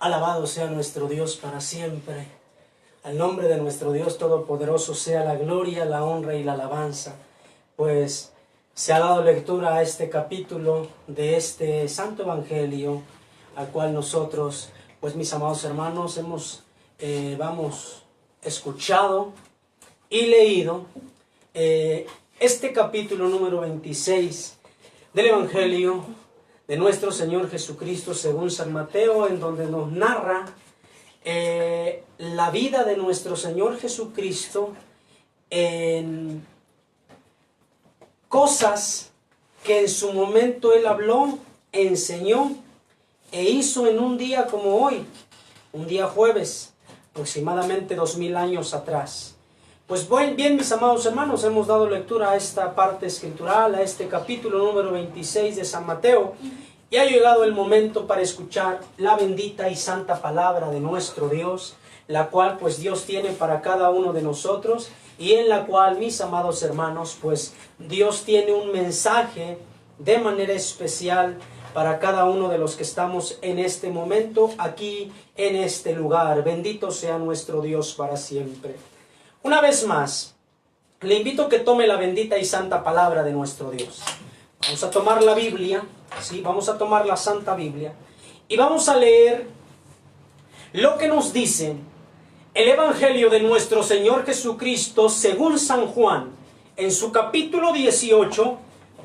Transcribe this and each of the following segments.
Alabado sea nuestro Dios para siempre. Al nombre de nuestro Dios Todopoderoso sea la gloria, la honra y la alabanza. Pues se ha dado lectura a este capítulo de este Santo Evangelio, al cual nosotros, pues mis amados hermanos, hemos escuchado y leído este capítulo número 26 del Evangelio de nuestro Señor Jesucristo según San Mateo, en donde nos narra la vida de nuestro Señor Jesucristo en cosas que en su momento Él habló, enseñó e hizo en un día como hoy, un día jueves, aproximadamente 2000 años atrás. Pues bien, mis amados hermanos, hemos dado lectura a esta parte escritural, a este capítulo número 26 de San Mateo, y ha llegado el momento para escuchar la bendita y santa palabra de nuestro Dios, la cual pues Dios tiene para cada uno de nosotros, y en la cual, mis amados hermanos, pues Dios tiene un mensaje de manera especial para cada uno de los que estamos en este momento, aquí en este lugar. Bendito sea nuestro Dios para siempre. Una vez más, le invito a que tome la bendita y santa palabra de nuestro Dios. Vamos a tomar la Biblia, ¿sí? Vamos a tomar la Santa Biblia y vamos a leer lo que nos dice el Evangelio de nuestro Señor Jesucristo según San Juan, en su capítulo 18,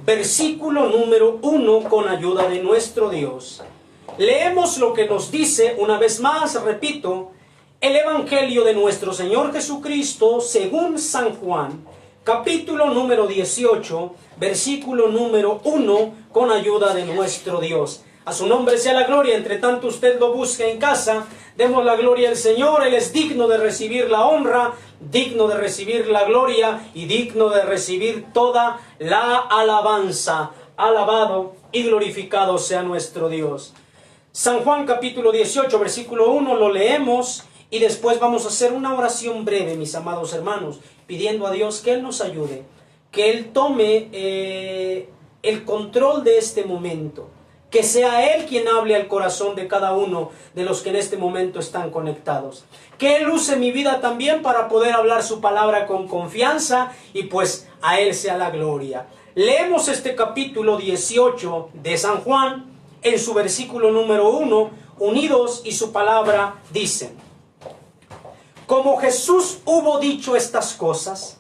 versículo número 1, con ayuda de nuestro Dios. Leemos lo que nos dice, una vez más, repito, el Evangelio de nuestro Señor Jesucristo según San Juan, capítulo número 18, versículo número 1, con ayuda de nuestro Dios. A su nombre sea la gloria. Entre tanto usted lo busque en casa, demos la gloria al Señor. Él es digno de recibir la honra, digno de recibir la gloria y digno de recibir toda la alabanza. Alabado y glorificado sea nuestro Dios. San Juan capítulo 18, versículo 1, lo leemos. Y después vamos a hacer una oración breve, mis amados hermanos, pidiendo a Dios que Él nos ayude, que Él tome el control de este momento, que sea Él quien hable al corazón de cada uno de los que en este momento están conectados. Que Él use mi vida también para poder hablar su palabra con confianza y pues a Él sea la gloria. Leemos este capítulo 18 de San Juan en su versículo número 1, unidos, y su palabra dice: Como Jesús hubo dicho estas cosas,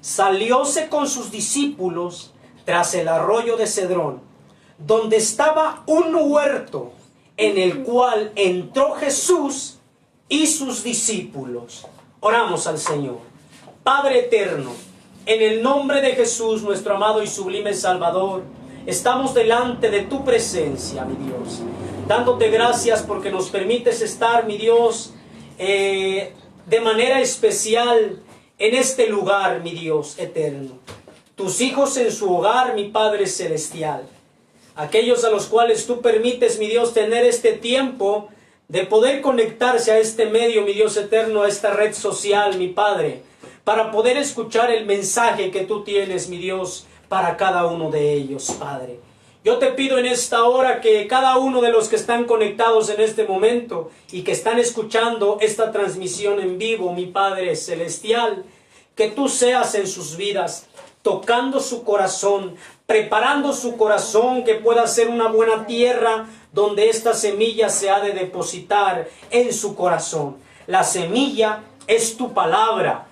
salióse con sus discípulos tras el arroyo de Cedrón, donde estaba un huerto, en el cual entró Jesús y sus discípulos. Oramos al Señor. Padre eterno, en el nombre de Jesús, nuestro amado y sublime Salvador, estamos delante de tu presencia, mi Dios, dándote gracias porque nos permites estar, mi Dios, de manera especial en este lugar, mi Dios eterno. Tus hijos en su hogar, mi Padre celestial. Aquellos a los cuales tú permites, mi Dios, tener este tiempo de poder conectarse a este medio, mi Dios eterno, a esta red social, mi Padre, para poder escuchar el mensaje que tú tienes, mi Dios, para cada uno de ellos, Padre. Yo te pido en esta hora que cada uno de los que están conectados en este momento y que están escuchando esta transmisión en vivo, mi Padre celestial, que tú seas en sus vidas, tocando su corazón, preparando su corazón, que pueda ser una buena tierra donde esta semilla se ha de depositar en su corazón. La semilla es tu palabra.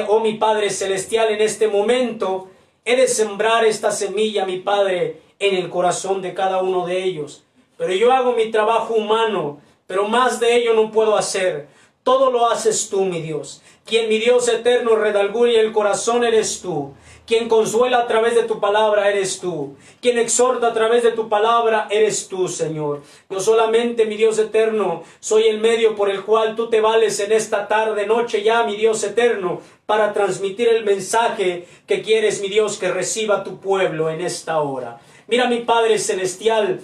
Oh mi Padre celestial, en este momento he de sembrar esta semilla, mi Padre, en el corazón de cada uno de ellos. Pero yo hago mi trabajo humano, pero más de ello no puedo hacer. Todo lo haces tú, mi Dios. Quien, mi Dios eterno, redalgulla el corazón eres tú. Quien consuela a través de tu palabra eres tú. Quien exhorta a través de tu palabra eres tú, Señor. Yo solamente, mi Dios eterno, soy el medio por el cual tú te vales en esta tarde, noche ya, mi Dios eterno, para transmitir el mensaje que quieres, mi Dios, que reciba tu pueblo en esta hora. Mira, mi Padre celestial,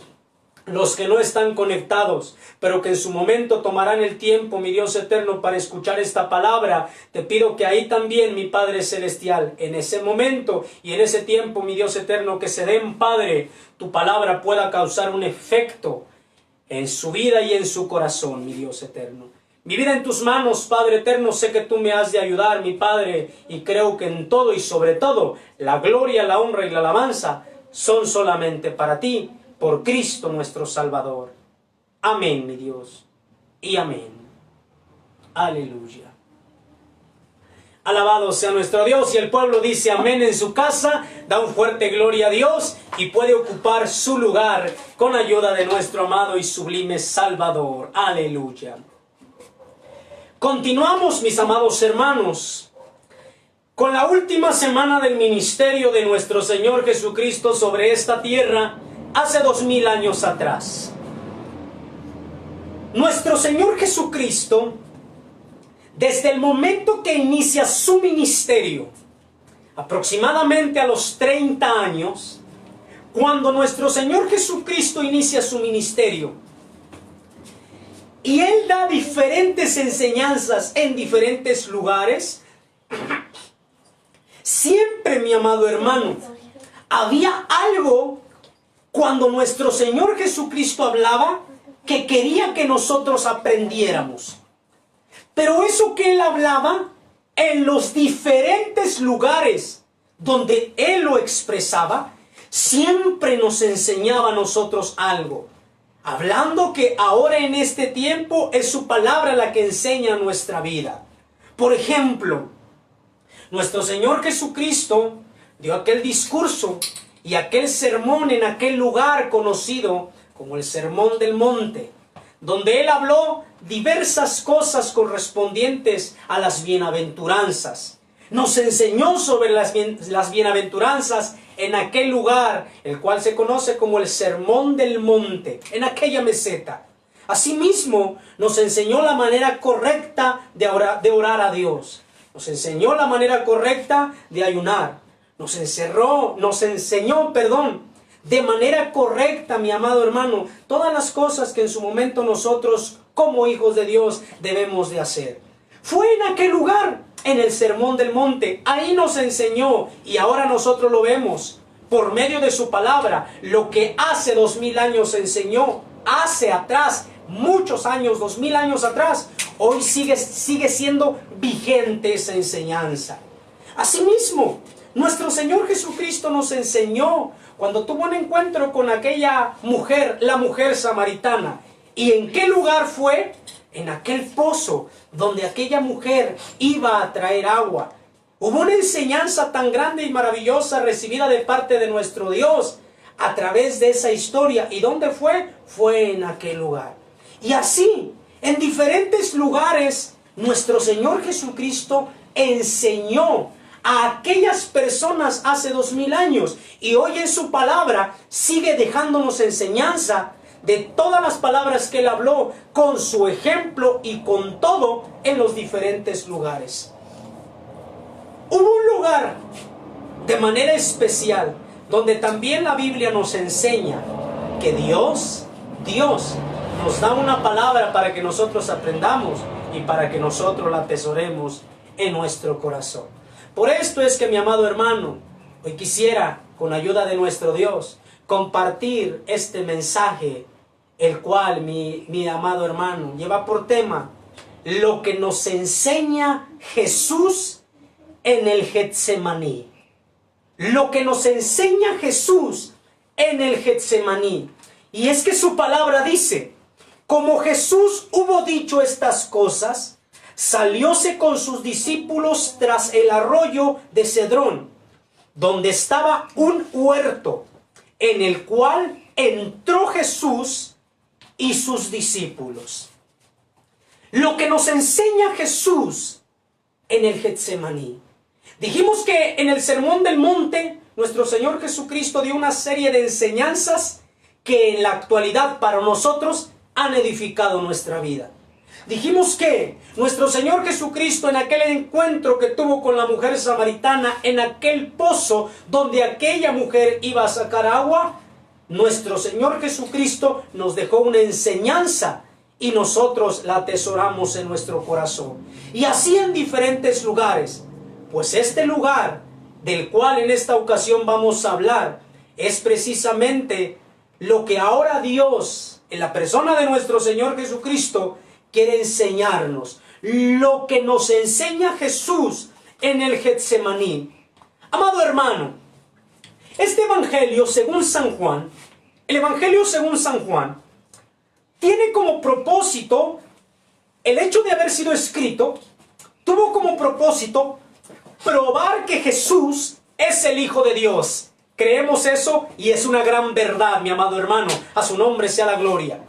los que no están conectados, pero que en su momento tomarán el tiempo, mi Dios eterno, para escuchar esta palabra, te pido que ahí también, mi Padre celestial, en ese momento y en ese tiempo, mi Dios eterno, que se den, Padre, tu palabra pueda causar un efecto en su vida y en su corazón, mi Dios eterno. Mi vida en tus manos, Padre eterno, sé que tú me has de ayudar, mi Padre, y creo que en todo y sobre todo, la gloria, la honra y la alabanza son solamente para ti, por Cristo nuestro Salvador. Amén, mi Dios, y amén. Aleluya. Alabado sea nuestro Dios, y el pueblo dice amén en su casa, da un fuerte gloria a Dios y puede ocupar su lugar con ayuda de nuestro amado y sublime Salvador. Aleluya. Continuamos, mis amados hermanos, con la última semana del ministerio de nuestro Señor Jesucristo sobre esta tierra hace 2000 años atrás. Nuestro Señor Jesucristo, desde el momento que inicia su ministerio, aproximadamente a los 30 años, cuando nuestro Señor Jesucristo inicia su ministerio, y Él da diferentes enseñanzas en diferentes lugares, siempre, mi amado hermano, había algo cuando nuestro Señor Jesucristo hablaba que quería que nosotros aprendiéramos. Pero eso que Él hablaba en los diferentes lugares donde Él lo expresaba, siempre nos enseñaba a nosotros algo. Hablando que ahora en este tiempo es su palabra la que enseña nuestra vida. Por ejemplo, nuestro Señor Jesucristo dio aquel discurso y aquel sermón en aquel lugar conocido como el Sermón del Monte, donde Él habló diversas cosas correspondientes a las bienaventuranzas. Nos enseñó sobre las bienaventuranzas en aquel lugar, el cual se conoce como el Sermón del Monte, en aquella meseta. Asimismo, nos enseñó la manera correcta de orar a Dios. Nos enseñó la manera correcta de ayunar. Nos enseñó, de manera correcta, mi amado hermano, todas las cosas que en su momento nosotros, como hijos de Dios, debemos de hacer. Fue en aquel lugar, en el Sermón del Monte, ahí nos enseñó, y ahora nosotros lo vemos, por medio de su palabra, lo que hace 2000 años enseñó, hace atrás, muchos años, 2000 años atrás, hoy sigue siendo vigente esa enseñanza. Asimismo, nuestro Señor Jesucristo nos enseñó cuando tuvo un encuentro con aquella mujer, la mujer samaritana. ¿Y en qué lugar fue? En aquel pozo donde aquella mujer iba a traer agua. Hubo una enseñanza tan grande y maravillosa recibida de parte de nuestro Dios a través de esa historia. ¿Y dónde fue? Fue en aquel lugar. Y así, en diferentes lugares, nuestro Señor Jesucristo enseñó a aquellas personas hace 2000 años. Y hoy en su palabra sigue dejándonos enseñanza de todas las palabras que Él habló, con su ejemplo y con todo en los diferentes lugares. Hubo un lugar de manera especial donde también la Biblia nos enseña que Dios nos da una palabra para que nosotros aprendamos y para que nosotros la atesoremos en nuestro corazón. Por esto es que, mi amado hermano, hoy quisiera, con ayuda de nuestro Dios, compartir este mensaje, el cual mi amado hermano lleva por tema lo que nos enseña Jesús en el Getsemaní. Lo que nos enseña Jesús en el Getsemaní. Y es que su palabra dice: como Jesús hubo dicho estas cosas, salióse con sus discípulos tras el arroyo de Cedrón, donde estaba un huerto, en el cual entró Jesús y sus discípulos. Lo que nos enseña Jesús en el Getsemaní. Dijimos que en el Sermón del Monte, nuestro Señor Jesucristo dio una serie de enseñanzas que en la actualidad para nosotros han edificado nuestra vida. Dijimos que nuestro Señor Jesucristo, en aquel encuentro que tuvo con la mujer samaritana, en aquel pozo donde aquella mujer iba a sacar agua, nuestro Señor Jesucristo nos dejó una enseñanza y nosotros la atesoramos en nuestro corazón. Y así en diferentes lugares. Pues este lugar del cual en esta ocasión vamos a hablar es precisamente lo que ahora Dios en la persona de nuestro Señor Jesucristo, quiere enseñarnos lo que nos enseña Jesús en el Getsemaní. Amado hermano, este Evangelio según San Juan, el Evangelio según San Juan, tiene como propósito, el hecho de haber sido escrito, tuvo como propósito probar que Jesús es el Hijo de Dios. Creemos eso y es una gran verdad, mi amado hermano. A su nombre sea la gloria.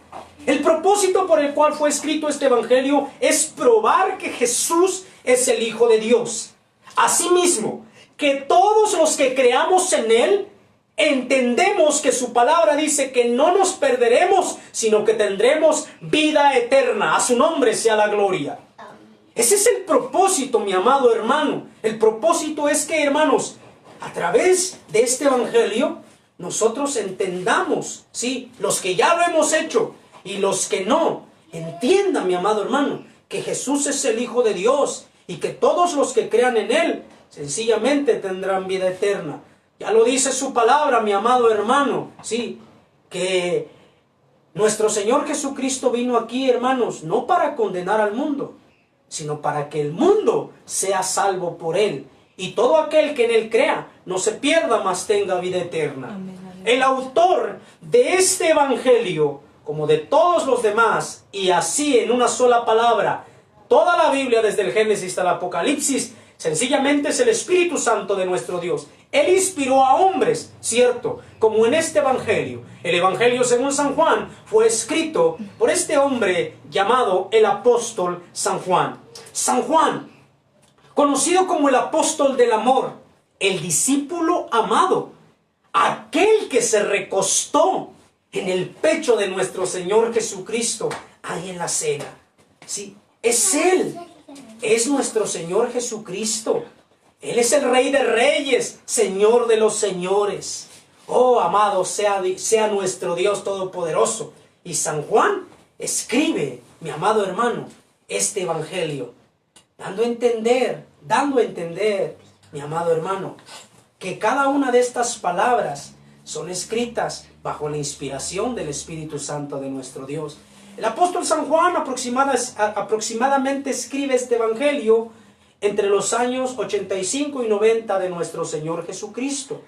El propósito por el cual fue escrito este Evangelio es probar que Jesús es el Hijo de Dios. Asimismo, que todos los que creamos en Él, entendemos que su palabra dice que no nos perderemos, sino que tendremos vida eterna. A su nombre sea la gloria. Ese es el propósito, mi amado hermano. El propósito es que, hermanos, a través de este Evangelio, nosotros entendamos, ¿sí? Los que ya lo hemos hecho y los que no, entiendan, mi amado hermano, que Jesús es el Hijo de Dios y que todos los que crean en Él, sencillamente tendrán vida eterna. Ya lo dice su palabra, mi amado hermano, ¿sí? Que nuestro Señor Jesucristo vino aquí, hermanos, no para condenar al mundo, sino para que el mundo sea salvo por Él. Y todo aquel que en Él crea, no se pierda, mas tenga vida eterna. Amén, amén. El autor de este Evangelio, como de todos los demás, y así en una sola palabra, toda la Biblia desde el Génesis hasta el Apocalipsis, sencillamente es el Espíritu Santo de nuestro Dios. Él inspiró a hombres, cierto, como en este Evangelio. El Evangelio según San Juan fue escrito por este hombre llamado el apóstol San Juan. San Juan, conocido como el apóstol del amor, el discípulo amado, aquel que se recostó en el pecho de nuestro Señor Jesucristo, ahí en la cena. Sí, es Él, es nuestro Señor Jesucristo. Él es el Rey de Reyes, Señor de los Señores. Oh, amado, sea nuestro Dios Todopoderoso. Y San Juan escribe, mi amado hermano, este Evangelio, dando a entender, mi amado hermano, que cada una de estas palabras son escritas bajo la inspiración del Espíritu Santo de nuestro Dios. El apóstol San Juan aproximadamente escribe este Evangelio entre los años 85 y 90 de nuestro Señor Jesucristo.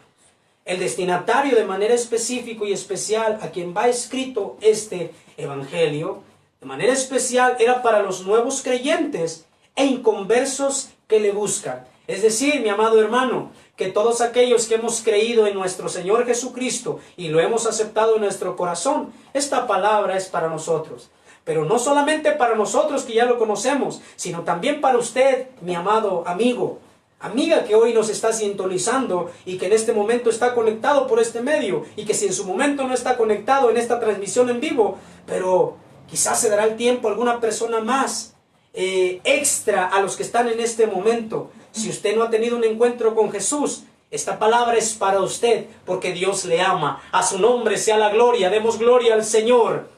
El destinatario de manera específica y especial a quien va escrito este Evangelio, de manera especial era para los nuevos creyentes e inconversos que le buscan. Es decir, mi amado hermano, que todos aquellos que hemos creído en nuestro Señor Jesucristo y lo hemos aceptado en nuestro corazón, esta palabra es para nosotros. Pero no solamente para nosotros que ya lo conocemos, sino también para usted, mi amado amigo, amiga que hoy nos está sintonizando y que en este momento está conectado por este medio y que si en su momento no está conectado en esta transmisión en vivo, pero quizás se dará el tiempo a alguna persona más extra a los que están en este momento. Si usted no ha tenido un encuentro con Jesús, esta palabra es para usted porque Dios le ama. A su nombre sea la gloria, demos gloria al Señor.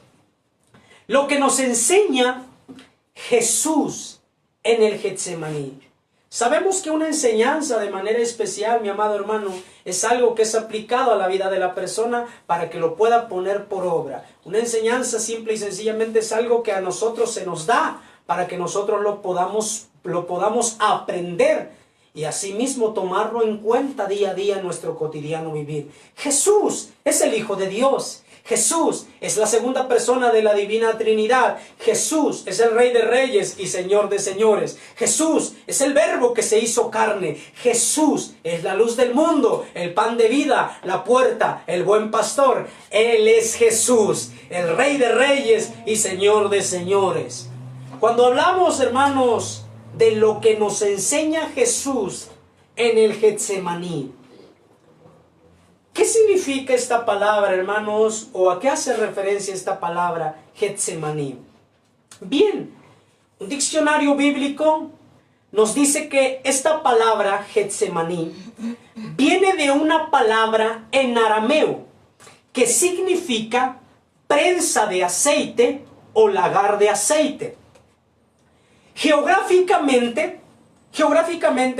Lo que nos enseña Jesús en el Getsemaní. Sabemos que una enseñanza de manera especial, mi amado hermano, es algo que es aplicado a la vida de la persona para que lo pueda poner por obra. Una enseñanza simple y sencillamente es algo que a nosotros se nos da para que nosotros lo podamos aprender y asimismo tomarlo en cuenta día a día en nuestro cotidiano vivir. Jesús es el Hijo de Dios. Jesús es la segunda persona de la Divina Trinidad. Jesús es el Rey de Reyes y Señor de Señores. Jesús es el Verbo que se hizo carne. Jesús es la luz del mundo, el pan de vida, la puerta, el buen pastor. Él es Jesús, el Rey de Reyes y Señor de Señores. Cuando hablamos, hermanos, de lo que nos enseña Jesús en el Getsemaní, ¿qué significa esta palabra, hermanos? ¿O a qué hace referencia esta palabra Getsemaní? Bien, un diccionario bíblico nos dice que esta palabra Getsemaní viene de una palabra en arameo que significa prensa de aceite o lagar de aceite. Geográficamente,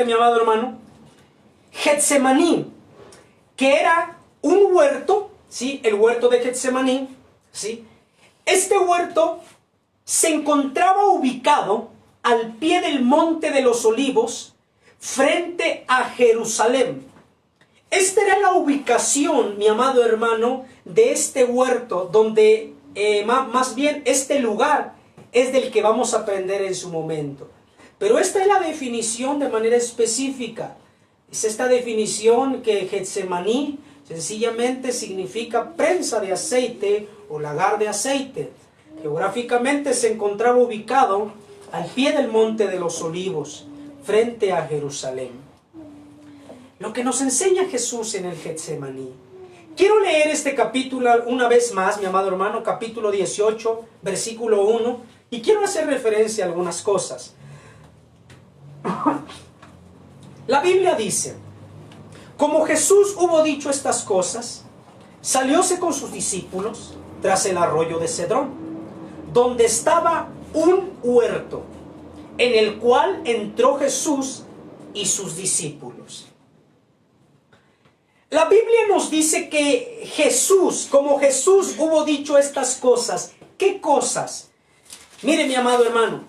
mi amado hermano, Getsemaní, que era un huerto, ¿sí? El huerto de Getsemaní, ¿sí? Este huerto se encontraba ubicado al pie del Monte de los Olivos, frente a Jerusalén. Esta era la ubicación, mi amado hermano, de este huerto, donde más bien este lugar es del que vamos a aprender en su momento. Pero esta es la definición de manera específica. Es esta definición que Getsemaní sencillamente significa prensa de aceite o lagar de aceite. Geográficamente se encontraba ubicado al pie del Monte de los Olivos, frente a Jerusalén. Lo que nos enseña Jesús en el Getsemaní. Quiero leer este capítulo una vez más, mi amado hermano, capítulo 18, versículo 1, y quiero hacer referencia a algunas cosas. La Biblia dice: como Jesús hubo dicho estas cosas, salióse con sus discípulos tras el arroyo de Cedrón, donde estaba un huerto, en el cual entró Jesús y sus discípulos. La Biblia nos dice que Jesús, como Jesús hubo dicho estas cosas. ¿Qué cosas? Mire, mi amado hermano,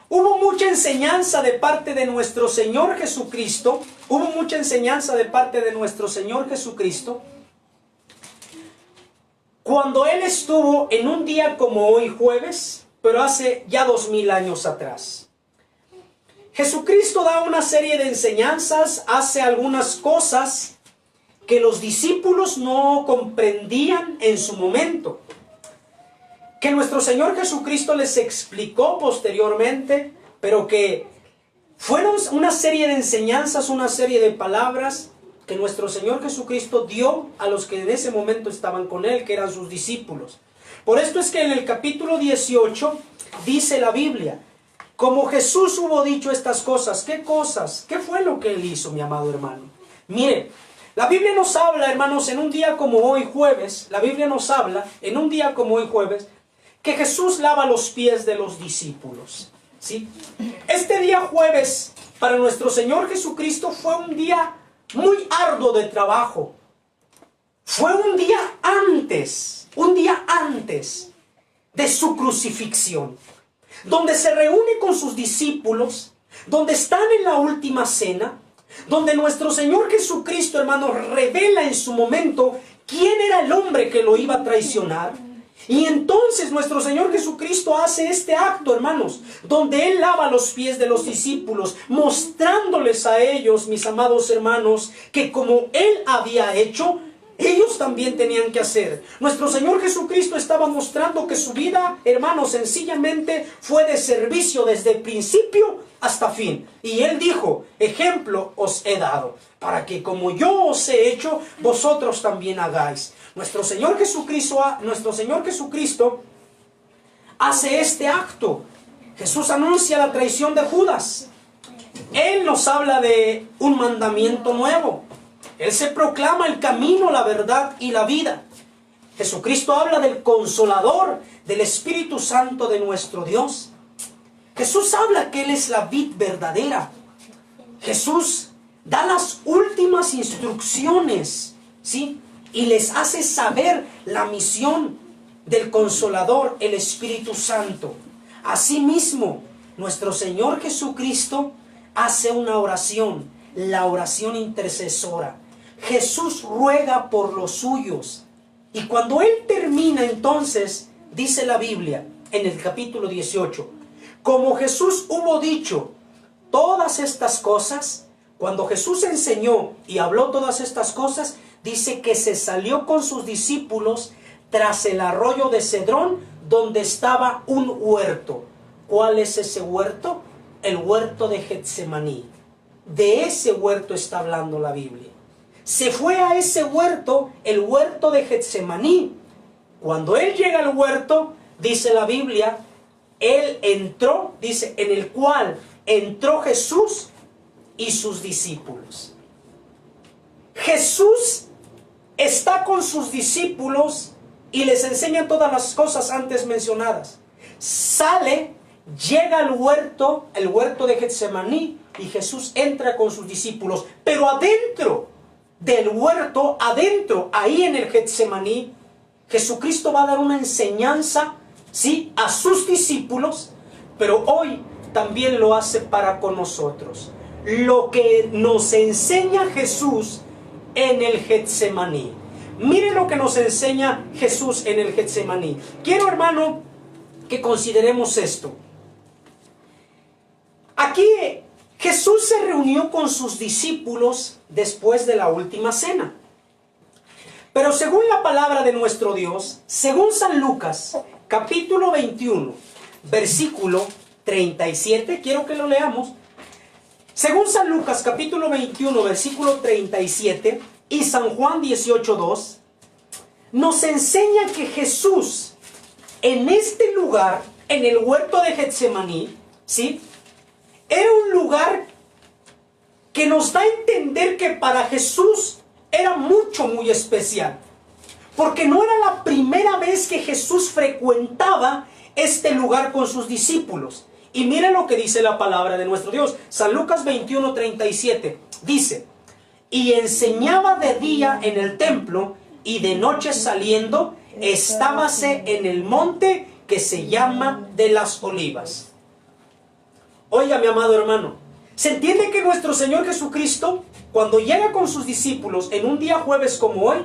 hubo mucha enseñanza de parte de nuestro Señor Jesucristo. Hubo mucha enseñanza de parte de nuestro Señor Jesucristo cuando Él estuvo en un día como hoy, jueves, pero hace ya 2000 años atrás. Jesucristo da una serie de enseñanzas, hace algunas cosas que los discípulos no comprendían en su momento, que nuestro Señor Jesucristo les explicó posteriormente, pero que fueron una serie de enseñanzas, una serie de palabras que nuestro Señor Jesucristo dio a los que en ese momento estaban con Él, que eran sus discípulos. Por esto es que en el capítulo 18 dice la Biblia: como Jesús hubo dicho estas cosas. ¿Qué cosas? ¿Qué fue lo que Él hizo, mi amado hermano? Mire, la Biblia nos habla, hermanos, en un día como hoy, jueves, la Biblia nos habla, en un día como hoy, jueves, que Jesús lava los pies de los discípulos, ¿sí? Este día jueves, para nuestro Señor Jesucristo, fue un día muy arduo de trabajo. Fue un día antes de su crucifixión, donde se reúne con sus discípulos, donde están en la última cena, donde nuestro Señor Jesucristo, hermanos, revela en su momento quién era el hombre que lo iba a traicionar. Y entonces nuestro Señor Jesucristo hace este acto, hermanos, donde Él lava los pies de los discípulos, mostrándoles a ellos, mis amados hermanos, que como Él había hecho, ellos también tenían que hacer. Nuestro Señor Jesucristo estaba mostrando que su vida, hermanos, sencillamente fue de servicio desde el principio hasta fin. Y Él dijo: ejemplo os he dado, para que como yo os he hecho, vosotros también hagáis. Nuestro Señor Jesucristo hace este acto. Jesús anuncia la traición de Judas. Él nos habla de un mandamiento nuevo. Él se proclama el camino, la verdad y la vida. Jesucristo habla del Consolador, del Espíritu Santo de nuestro Dios. Jesús habla que Él es la vid verdadera. Jesús da las últimas instrucciones, ¿sí? Y les hace saber la misión del Consolador, el Espíritu Santo. Asimismo, nuestro Señor Jesucristo hace una oración, la oración intercesora. Jesús ruega por los suyos. Y cuando Él termina, entonces, dice la Biblia, en el capítulo 18, como Jesús hubo dicho todas estas cosas, cuando Jesús enseñó y habló todas estas cosas, dice que se salió con sus discípulos tras el arroyo de Cedrón, donde estaba un huerto. ¿Cuál es ese huerto? El huerto de Getsemaní. De ese huerto está hablando la Biblia. Se fue a ese huerto, el huerto de Getsemaní. Cuando Él llega al huerto, dice la Biblia, Él entró, dice, en el cual entró Jesús y sus discípulos. Jesús está con sus discípulos y les enseña todas las cosas antes mencionadas. Sale, llega al huerto, el huerto de Getsemaní, y Jesús entra con sus discípulos. Pero adentro del huerto, adentro, ahí en el Getsemaní, Jesucristo va a dar una enseñanza, ¿sí?, a sus discípulos, pero hoy también lo hace para con nosotros. Lo que nos enseña Jesús en el Getsemaní. Mire lo que nos enseña Jesús en el Getsemaní. Quiero, hermano, que consideremos esto. Aquí Jesús se reunió con sus discípulos después de la última cena. Pero según la palabra de nuestro Dios, según San Lucas, capítulo 21, versículo 37, quiero que lo leamos. Según San Lucas, capítulo 21, versículo 37, y San Juan 18:2, nos enseña que Jesús, en este lugar, en el huerto de Getsemaní, ¿sí?, era un lugar que nos da a entender que para Jesús era muy especial. Porque no era la primera vez que Jesús frecuentaba este lugar con sus discípulos. Y miren lo que dice la palabra de nuestro Dios. San Lucas 21:37 dice: y enseñaba de día en el templo, y de noche saliendo, estábase en el monte que se llama de las Olivas. Oiga, mi amado hermano, ¿se entiende que nuestro Señor Jesucristo, cuando llega con sus discípulos en un día jueves como hoy,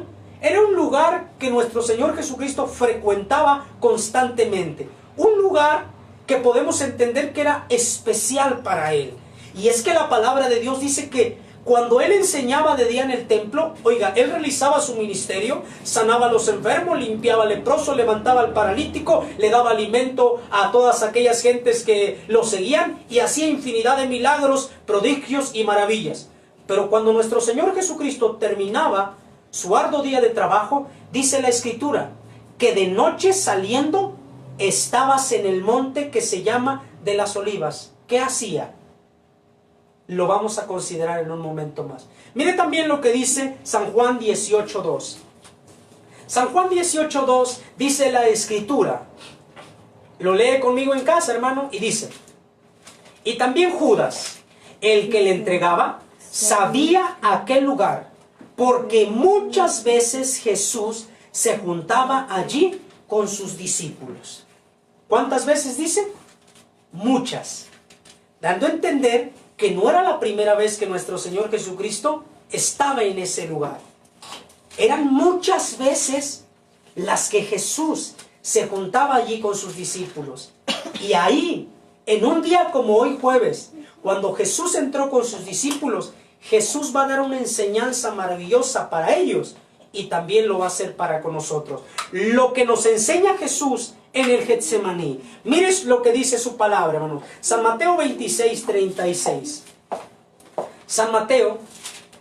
era un lugar que nuestro Señor Jesucristo frecuentaba constantemente? Un lugar que podemos entender que era especial para Él. Y es que la palabra de Dios dice que cuando Él enseñaba de día en el templo, oiga, Él realizaba su ministerio, sanaba a los enfermos, limpiaba al leproso, levantaba al paralítico, le daba alimento a todas aquellas gentes que lo seguían y hacía infinidad de milagros, prodigios y maravillas. Pero cuando nuestro Señor Jesucristo terminaba su arduo día de trabajo, dice la Escritura, que de noche saliendo, estabas en el monte que se llama de las Olivas. ¿Qué hacía? Lo vamos a considerar en un momento más. Mire también lo que dice San Juan 18:2. San Juan 18:2 dice la Escritura. Lo lee conmigo en casa, hermano, y dice: y también Judas, el que le entregaba, sabía aquel lugar, porque muchas veces Jesús se juntaba allí con sus discípulos. ¿Cuántas veces dice? Muchas. Dando a entender que no era la primera vez que nuestro Señor Jesucristo estaba en ese lugar. Eran muchas veces las que Jesús se juntaba allí con sus discípulos. Y ahí, en un día como hoy jueves, cuando Jesús entró con sus discípulos, Jesús va a dar una enseñanza maravillosa para ellos y también lo va a hacer para con nosotros. Lo que nos enseña Jesús en el Getsemaní. Mires lo que dice su palabra, hermano. San Mateo 26:36. San Mateo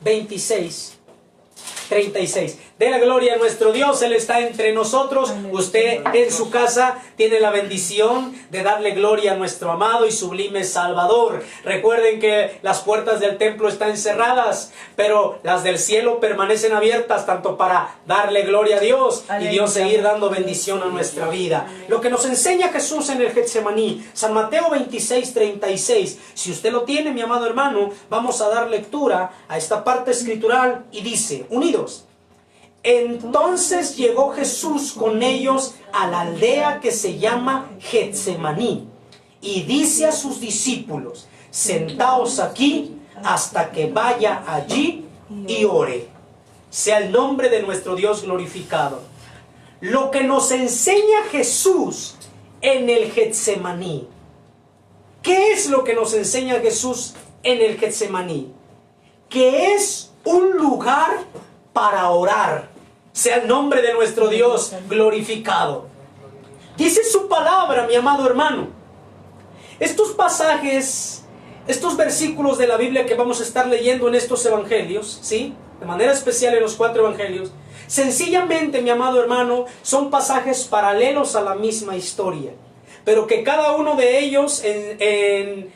26:36. De la gloria a nuestro Dios, Él está entre nosotros. Usted en su casa tiene la bendición de darle gloria a nuestro amado y sublime Salvador. Recuerden que las puertas del templo están cerradas, pero las del cielo permanecen abiertas, tanto para darle gloria a Dios y Dios seguir dando bendición a nuestra vida. Lo que nos enseña Jesús en el Getsemaní, San Mateo 26:36. Si usted lo tiene, mi amado hermano, vamos a dar lectura a esta parte escritural y dice, unidos: entonces llegó Jesús con ellos a la aldea que se llama Getsemaní, y dice a sus discípulos: sentaos aquí hasta que vaya allí y ore. Sea el nombre de nuestro Dios glorificado. Lo que nos enseña Jesús en el Getsemaní. ¿Qué es lo que nos enseña Jesús en el Getsemaní? Que es un lugar para orar. Sea el nombre de nuestro Dios glorificado. Dice su palabra, mi amado hermano. Estos pasajes, estos versículos de la Biblia que vamos a estar leyendo en estos evangelios, ¿sí?, de manera especial en los 4 evangelios, sencillamente, mi amado hermano, son pasajes paralelos a la misma historia, pero que cada uno de ellos, en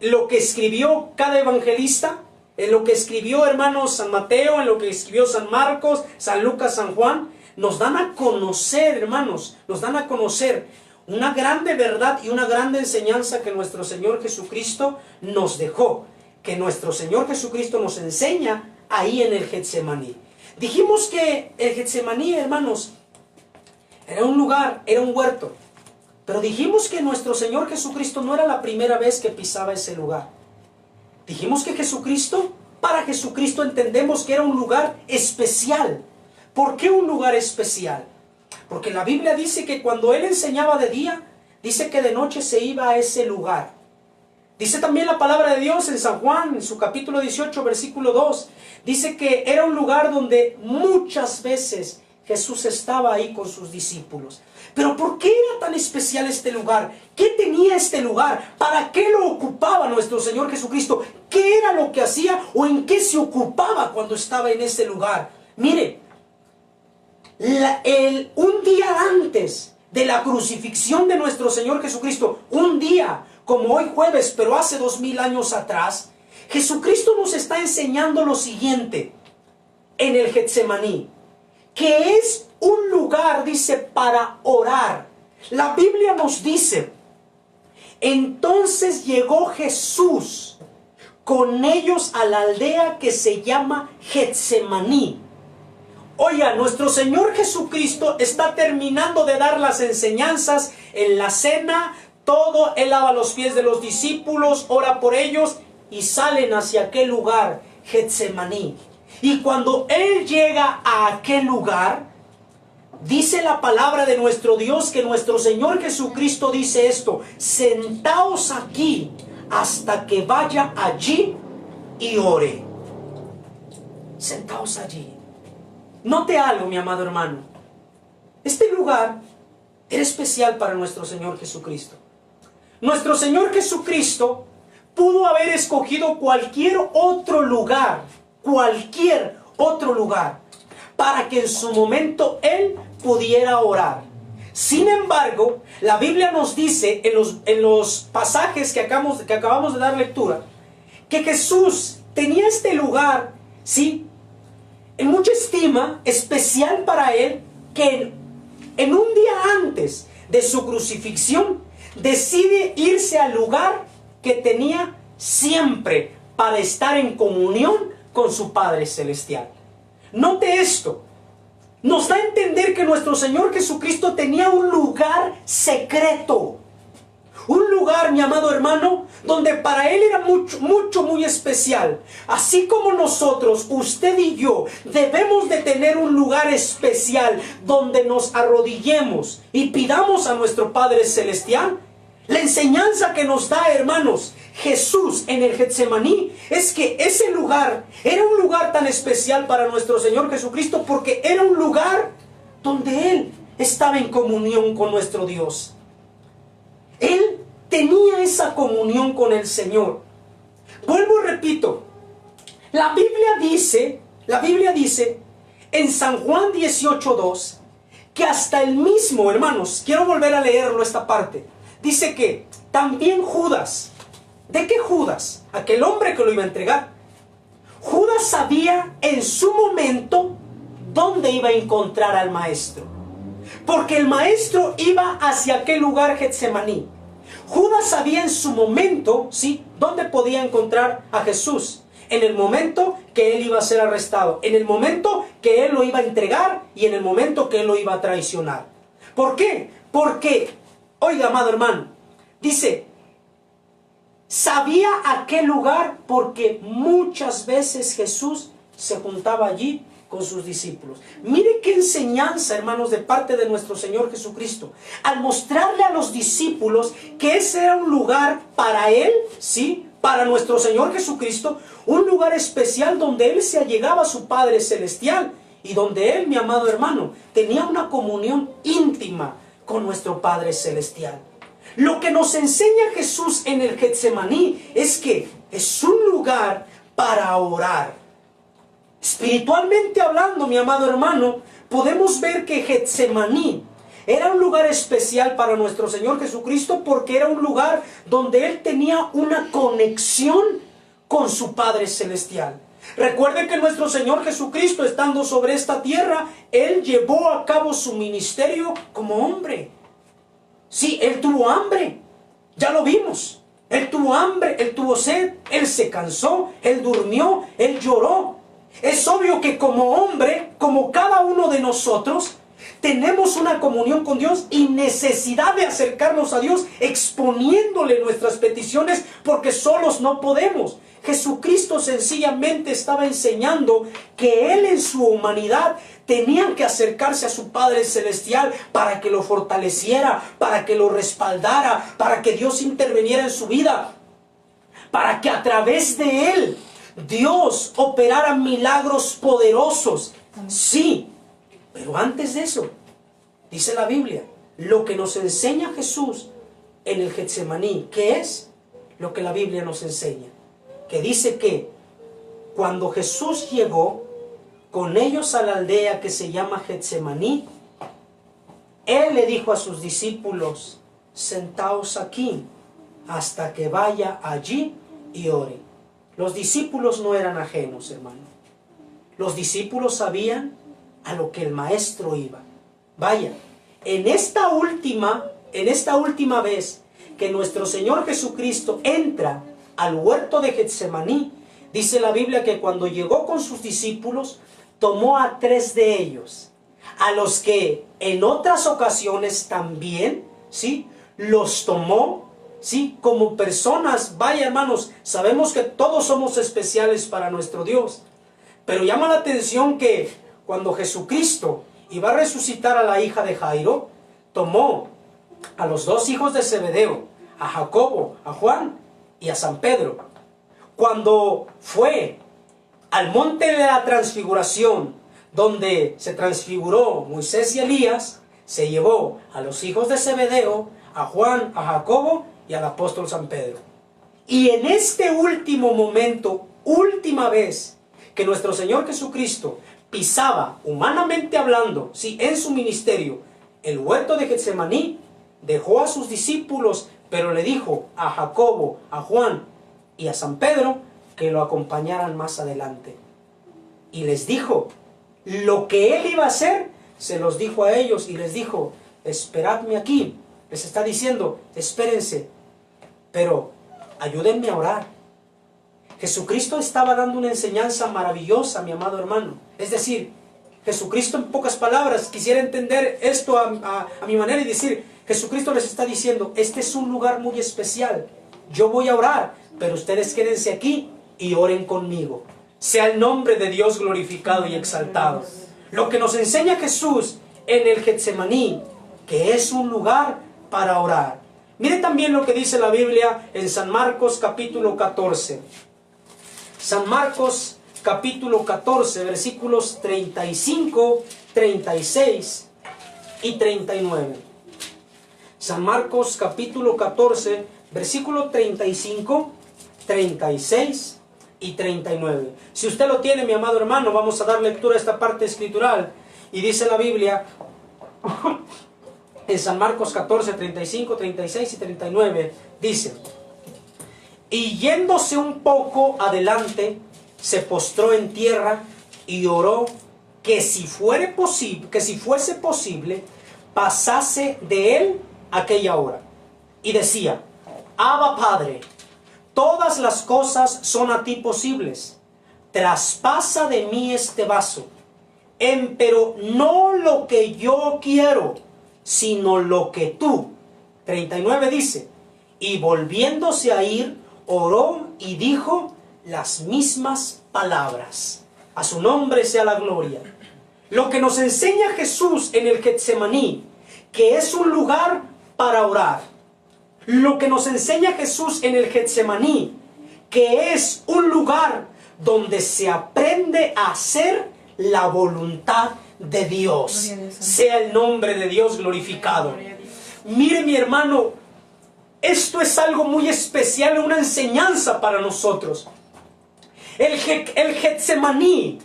lo que escribió cada evangelista, en lo que escribió, hermanos, San Mateo, en lo que escribió San Marcos, San Lucas, San Juan, nos dan a conocer, hermanos, nos dan a conocer una grande verdad y una grande enseñanza que nuestro Señor Jesucristo nos dejó, que nuestro Señor Jesucristo nos enseña ahí en el Getsemaní. Dijimos que el Getsemaní, hermanos, Era un lugar, era un huerto. Pero dijimos que nuestro Señor Jesucristo no era la primera vez que pisaba ese lugar. Dijimos que para Jesucristo entendemos que era un lugar especial. ¿Por qué un lugar especial? Porque la Biblia dice que cuando Él enseñaba de día, dice que de noche se iba a ese lugar. Dice también la palabra de Dios en San Juan, en su capítulo 18, versículo 2. Dice que era un lugar donde muchas veces Jesús estaba ahí con sus discípulos. Pero ¿por qué era tan especial este lugar? ¿Qué tenía este lugar? ¿Para qué lo ocupaba nuestro Señor Jesucristo? ¿Qué era lo que hacía o en qué se ocupaba cuando estaba en ese lugar? Mire, un día antes de la crucifixión de nuestro Señor Jesucristo, un día como hoy jueves, pero hace 2000 años atrás, Jesucristo nos está enseñando lo siguiente en el Getsemaní, que es un lugar, dice, para orar. La Biblia nos dice, entonces llegó Jesús con ellos a la aldea que se llama Getsemaní. Oiga, nuestro Señor Jesucristo está terminando de dar las enseñanzas en la cena, todo, Él lava los pies de los discípulos, ora por ellos y salen hacia aquel lugar, Getsemaní. Y cuando Él llega a aquel lugar, dice la palabra de nuestro Dios que nuestro Señor Jesucristo dice esto: sentaos aquí hasta que vaya allí y ore. Sentaos allí. Note algo, mi amado hermano. Este lugar era especial para nuestro Señor Jesucristo. Nuestro Señor Jesucristo pudo haber escogido cualquier otro lugar, para que en su momento Él pudiera orar. Sin embargo, la Biblia nos dice en los pasajes que acabamos de dar lectura, que Jesús tenía este lugar, ¿sí?, en mucha estima, especial para Él, que en un día antes de su crucifixión, decide irse al lugar que tenía siempre para estar en comunión con su Padre Celestial. Note esto. Nos da a entender que nuestro Señor Jesucristo tenía un lugar secreto. Un lugar, mi amado hermano, donde para Él era muy especial. Así como nosotros, usted y yo, debemos de tener un lugar especial donde nos arrodillemos y pidamos a nuestro Padre Celestial. La enseñanza que nos da, hermanos, Jesús en el Getsemaní es que ese lugar era un lugar tan especial para nuestro Señor Jesucristo porque era un lugar donde Él estaba en comunión con nuestro Dios. Él tenía esa comunión con el Señor. Vuelvo y repito, la Biblia dice en San Juan 18:2 que hasta el mismo, hermanos, quiero volver a leerlo esta parte, dice que también Judas, ¿de qué Judas? Aquel hombre que lo iba a entregar. Judas sabía en su momento dónde iba a encontrar al maestro, porque el maestro iba hacia aquel lugar Getsemaní. Judas sabía en su momento, ¿sí?, dónde podía encontrar a Jesús. En el momento que Él iba a ser arrestado, en el momento que Él lo iba a entregar y en el momento que Él lo iba a traicionar. ¿Por qué? Porque, oiga, amado hermano, dice, sabía aquel lugar porque muchas veces Jesús se juntaba allí con sus discípulos. Mire qué enseñanza, hermanos, de parte de nuestro Señor Jesucristo, al mostrarle a los discípulos que ese era un lugar para Él, ¿sí?, para nuestro Señor Jesucristo, un lugar especial donde Él se allegaba a su Padre Celestial y donde Él, mi amado hermano, tenía una comunión íntima con nuestro Padre Celestial. Lo que nos enseña Jesús en el Getsemaní es que es un lugar para orar. Espiritualmente hablando, mi amado hermano, podemos ver que Getsemaní era un lugar especial para nuestro Señor Jesucristo porque era un lugar donde Él tenía una conexión con su Padre Celestial. Recuerden que nuestro Señor Jesucristo, estando sobre esta tierra, Él llevó a cabo su ministerio como hombre. Sí, Él tuvo hambre, ya lo vimos. Él tuvo hambre, Él tuvo sed, Él se cansó, Él durmió, Él lloró. Es obvio que como hombre, como cada uno de nosotros, Tenemos una comunión con Dios y necesidad de acercarnos a Dios exponiéndole nuestras peticiones porque solos no podemos. Jesucristo sencillamente estaba enseñando que Él en su humanidad tenían que acercarse a su Padre Celestial para que lo fortaleciera, para que lo respaldara, para que Dios interviniera en su vida, para que a través de Él Dios operara milagros poderosos. Sí, pero antes de eso, dice la Biblia, lo que nos enseña Jesús en el Getsemaní, ¿qué es lo que la Biblia nos enseña? Que dice que cuando Jesús llegó con ellos a la aldea que se llama Getsemaní, Él le dijo a sus discípulos, sentaos aquí hasta que vaya allí y ore. Los discípulos no eran ajenos, hermano. Los discípulos sabían a lo que el maestro iba. Vaya, en esta última vez que nuestro Señor Jesucristo entra al huerto de Getsemaní, dice la Biblia que cuando llegó con sus discípulos, tomó a 3 de ellos, a los que en otras ocasiones también, ¿sí?, los tomó, ¿sí?, como personas. Vaya, hermanos, sabemos que todos somos especiales para nuestro Dios, pero llama la atención que cuando Jesucristo iba a resucitar a la hija de Jairo, tomó a los 2 hijos de Zebedeo, a Jacobo, a Juan y a San Pedro. Cuando fue al monte de la transfiguración, donde se transfiguró Moisés y Elías, se llevó a los hijos de Zebedeo, a Juan, a Jacobo y al apóstol San Pedro. Y en este último momento, última vez que nuestro Señor Jesucristo pisaba, humanamente hablando, sí, en su ministerio, el huerto de Getsemaní, dejó a sus discípulos, pero le dijo a Jacobo, a Juan y a San Pedro que lo acompañaran más adelante. Y les dijo lo que Él iba a hacer, se los dijo a ellos y les dijo, esperadme aquí. Les está diciendo, espérense, pero ayúdenme a orar. Jesucristo estaba dando una enseñanza maravillosa, mi amado hermano. Es decir, Jesucristo, en pocas palabras, quisiera entender esto a mi manera y decir, Jesucristo les está diciendo, este es un lugar muy especial. Yo voy a orar, pero ustedes quédense aquí y oren conmigo. Sea el nombre de Dios glorificado y exaltado. Lo que nos enseña Jesús en el Getsemaní, que es un lugar para orar. Mire también lo que dice la Biblia en San Marcos capítulo 14. San Marcos capítulo 14, versículos 35, 36 y 39. San Marcos capítulo 14, versículo 35, 36 y 39. Si usted lo tiene, mi amado hermano, vamos a dar lectura a esta parte escritural. Y dice la Biblia en San Marcos 14, 35, 36 y 39, dice: y yéndose un poco adelante, se postró en tierra y oró que si fuese posible, pasase de él aquella hora. Y decía: Abba, Padre, todas las cosas son a ti posibles. Traspasa de mí este vaso. Pero no lo que yo quiero, sino lo que tú. 39 dice: y volviéndose a ir, oró y dijo las mismas palabras. A su nombre sea la gloria. Lo que nos enseña Jesús en el Getsemaní, que es un lugar para orar. Lo que nos enseña Jesús en el Getsemaní, que es un lugar donde se aprende a hacer la voluntad de Dios. Sea el nombre de Dios glorificado. Mire, mi hermano, esto es algo muy especial, una enseñanza para nosotros. El Getsemaní,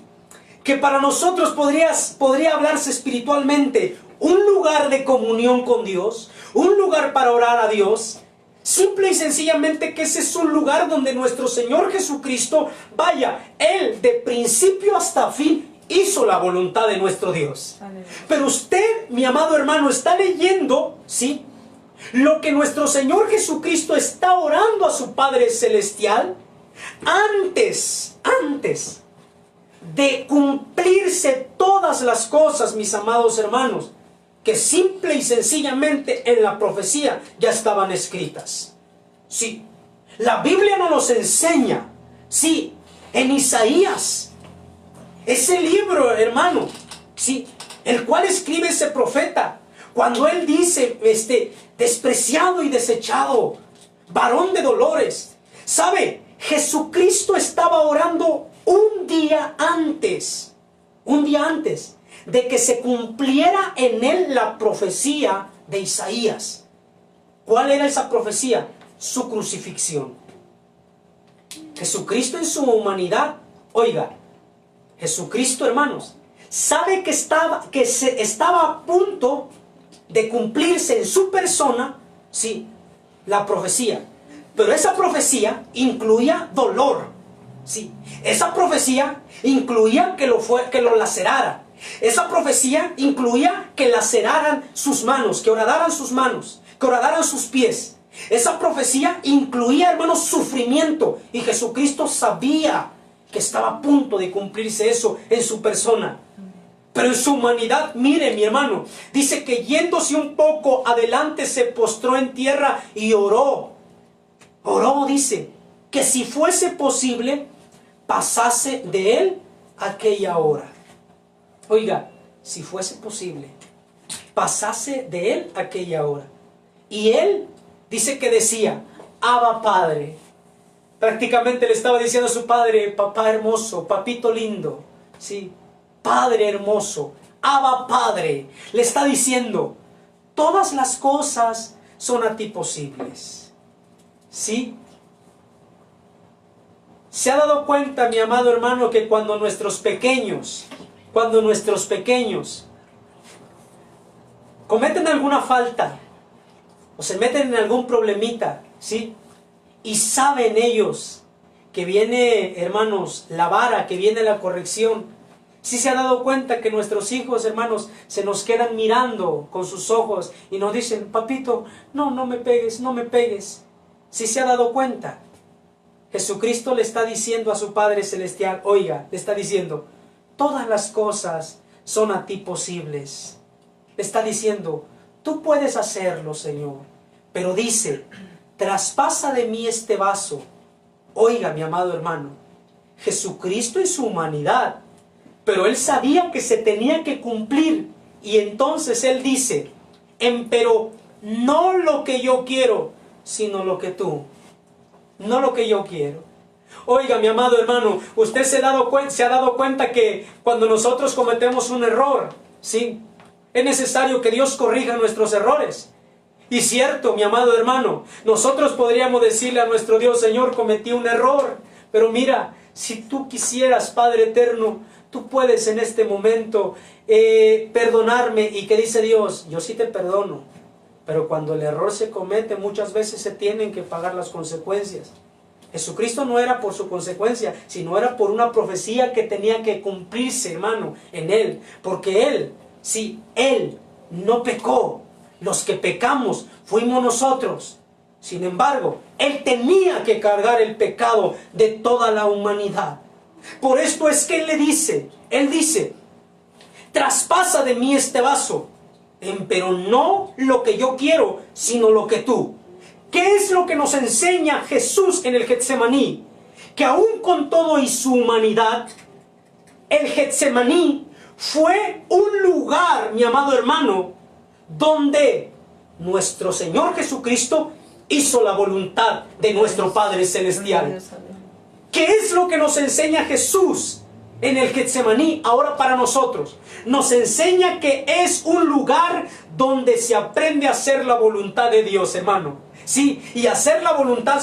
que para nosotros podría hablarse espiritualmente, un lugar de comunión con Dios, un lugar para orar a Dios, simple y sencillamente que ese es un lugar donde nuestro Señor Jesucristo, vaya, Él de principio hasta fin hizo la voluntad de nuestro Dios. Pero usted, mi amado hermano, está leyendo, ¿sí?, lo que nuestro Señor Jesucristo está orando a su Padre Celestial antes de cumplirse todas las cosas, mis amados hermanos, que simple y sencillamente en la profecía ya estaban escritas. Sí, la Biblia nos los enseña. Sí, en Isaías, ese libro, hermano, sí, el cual escribe ese profeta, cuando él dice, despreciado y desechado, varón de dolores. ¿Sabe? Jesucristo estaba orando un día antes de que se cumpliera en él la profecía de Isaías. ¿Cuál era esa profecía? Su crucifixión. Jesucristo en su humanidad, oiga, Jesucristo, hermanos, sabe que estaba a punto de cumplirse en su persona, sí, la profecía. Pero esa profecía incluía dolor, sí. Esa profecía incluía que lo lacerara. Esa profecía incluía que laceraran sus manos, que horadaran sus manos, que horadaran sus pies. Esa profecía incluía, hermanos, sufrimiento. Y Jesucristo sabía que estaba a punto de cumplirse eso en su persona. Pero en su humanidad, mire, mi hermano, dice que yéndose un poco adelante se postró en tierra y oró. Oró, dice, que si fuese posible, pasase de él aquella hora. Oiga, si fuese posible, pasase de él aquella hora. Y él dice que decía, Abba Padre. Prácticamente le estaba diciendo a su padre, papá hermoso, papito lindo, sí, Padre hermoso, Abba Padre. Le está diciendo, todas las cosas son a ti posibles. ¿Sí? ¿Se ha dado cuenta, mi amado hermano, que cuando nuestros pequeños cometen alguna falta o se meten en algún problemita, ¿sí? Y saben ellos que viene, hermanos, la vara, que viene la corrección? ¿Sí se ha dado cuenta que nuestros hijos, hermanos, se nos quedan mirando con sus ojos y nos dicen, papito, no me pegues, no me pegues? ¿Sí se ha dado cuenta? Jesucristo le está diciendo a su Padre Celestial, oiga, le está diciendo, todas las cosas son a ti posibles. Le está diciendo, tú puedes hacerlo, Señor. Pero dice, traspasa de mí este vaso. Oiga, mi amado hermano, Jesucristo en su humanidad, pero él sabía que se tenía que cumplir. Y entonces él dice, empero no lo que yo quiero, sino lo que tú. No lo que yo quiero. Oiga, mi amado hermano, usted se ha dado cuenta que cuando nosotros cometemos un error, ¿sí? Es necesario que Dios corrija nuestros errores. Y cierto, mi amado hermano, nosotros podríamos decirle a nuestro Dios, Señor, cometí un error. Pero mira, si tú quisieras, Padre eterno, tú puedes en este momento perdonarme. ¿Y qué dice Dios? Yo sí te perdono. Pero cuando el error se comete, muchas veces se tienen que pagar las consecuencias. Jesucristo no era por su consecuencia, sino era por una profecía que tenía que cumplirse, hermano, en él. Porque él, sí, él no pecó. Los que pecamos fuimos nosotros. Sin embargo, él tenía que cargar el pecado de toda la humanidad. Por esto es que él dice, traspasa de mí este vaso, pero no lo que yo quiero, sino lo que tú. ¿Qué es lo que nos enseña Jesús en el Getsemaní? Que aún con todo y su humanidad, el Getsemaní fue un lugar, mi amado hermano, donde nuestro Señor Jesucristo hizo la voluntad de nuestro Padre Celestial. ¿Qué es lo que nos enseña Jesús en el Getsemaní ahora para nosotros? Nos enseña que es un lugar donde se aprende a hacer la voluntad de Dios, hermano. Sí, y hacer la voluntad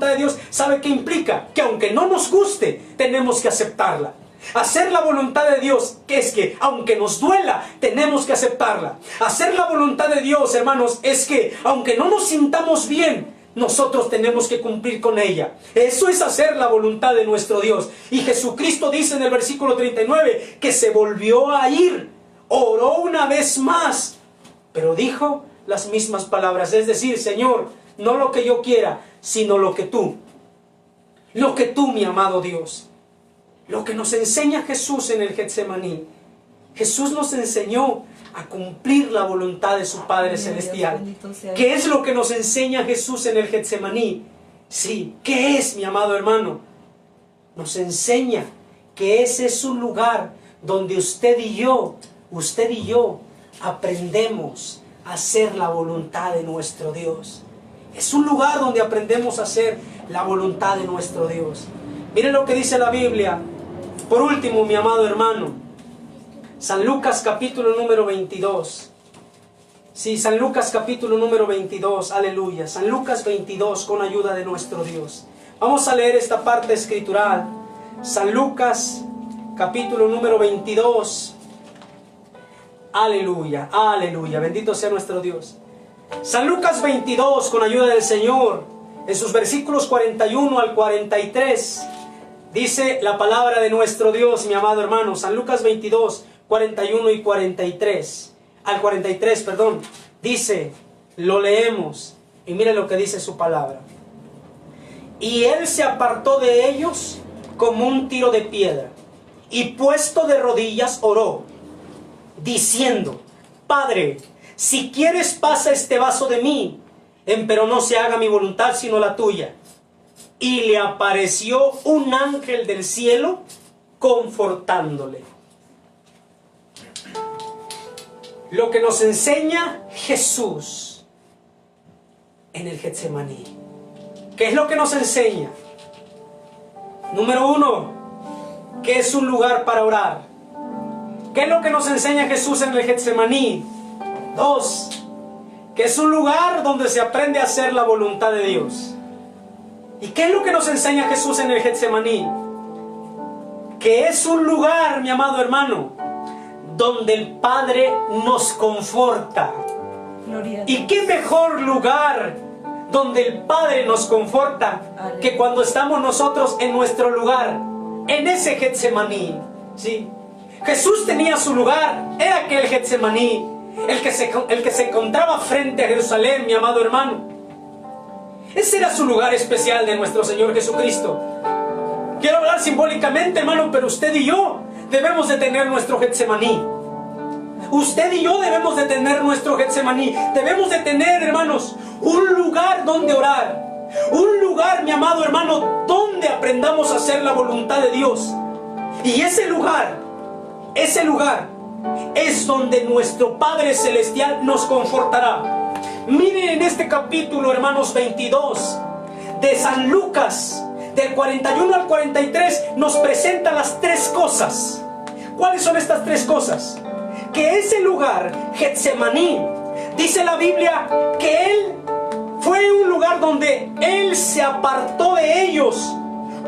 de Dios, ¿sabe qué implica? Que aunque no nos guste, tenemos que aceptarla. Hacer la voluntad de Dios, que es que aunque nos duela, tenemos que aceptarla. Hacer la voluntad de Dios, hermanos, es que aunque no nos sintamos bien, nosotros tenemos que cumplir con ella. Eso es hacer la voluntad de nuestro Dios. Y Jesucristo dice en el versículo 39 que se volvió a ir, oró una vez más, pero dijo las mismas palabras, es decir, Señor, no lo que yo quiera, sino lo que tú, mi amado Dios. Lo que nos enseña Jesús en el Getsemaní. Jesús nos enseñó a cumplir la voluntad de su Padre Celestial. ¿Qué es lo que nos enseña Jesús en el Getsemaní? Sí, ¿qué es, mi amado hermano? Nos enseña que ese es un lugar donde usted y yo aprendemos a hacer la voluntad de nuestro Dios. Es un lugar donde aprendemos a hacer la voluntad de nuestro Dios. Miren lo que dice la Biblia. Por último, mi amado hermano, San Lucas capítulo número 22. Sí, San Lucas capítulo número 22, aleluya. San Lucas 22 con ayuda de nuestro Dios. Vamos a leer esta parte escritural. San Lucas capítulo número 22. Aleluya, aleluya, bendito sea nuestro Dios. San Lucas 22 con ayuda del Señor, en sus versículos 41 al 43, dice la palabra de nuestro Dios, mi amado hermano. San Lucas 22, 41 y 43, al 43, perdón, dice, lo leemos, y mire lo que dice su palabra. Y él se apartó de ellos como un tiro de piedra, y puesto de rodillas oró, diciendo, Padre, si quieres pasa este vaso de mí, empero no se haga mi voluntad sino la tuya. Y le apareció un ángel del cielo confortándole. Lo que nos enseña Jesús en el Getsemaní. ¿Qué es lo que nos enseña? Número 1, que es un lugar para orar. ¿Qué es lo que nos enseña Jesús en el Getsemaní? 2, que es un lugar donde se aprende a hacer la voluntad de Dios. ¿Y qué es lo que nos enseña Jesús en el Getsemaní? Que es un lugar, mi amado hermano, donde el Padre nos conforta. ¿Y qué mejor lugar donde el Padre nos conforta que cuando estamos nosotros en nuestro lugar, en ese Getsemaní? ¿Sí? Jesús tenía su lugar, era aquel Getsemaní, el que se encontraba frente a Jerusalén, mi amado hermano. Ese era su lugar especial de nuestro Señor Jesucristo. Quiero hablar simbólicamente, hermano, pero usted y yo debemos de tener nuestro Getsemaní. Usted y yo debemos de tener nuestro Getsemaní. Debemos de tener, hermanos, un lugar donde orar. Un lugar, mi amado hermano, donde aprendamos a hacer la voluntad de Dios. Y ese lugar es donde nuestro Padre Celestial nos confortará. Miren en este capítulo, hermanos, 22 de San Lucas, del 41 al 43, nos presenta las 3 cosas. ¿Cuáles son estas 3 cosas? Que ese lugar, Getsemaní, dice la Biblia que él fue un lugar donde él se apartó de ellos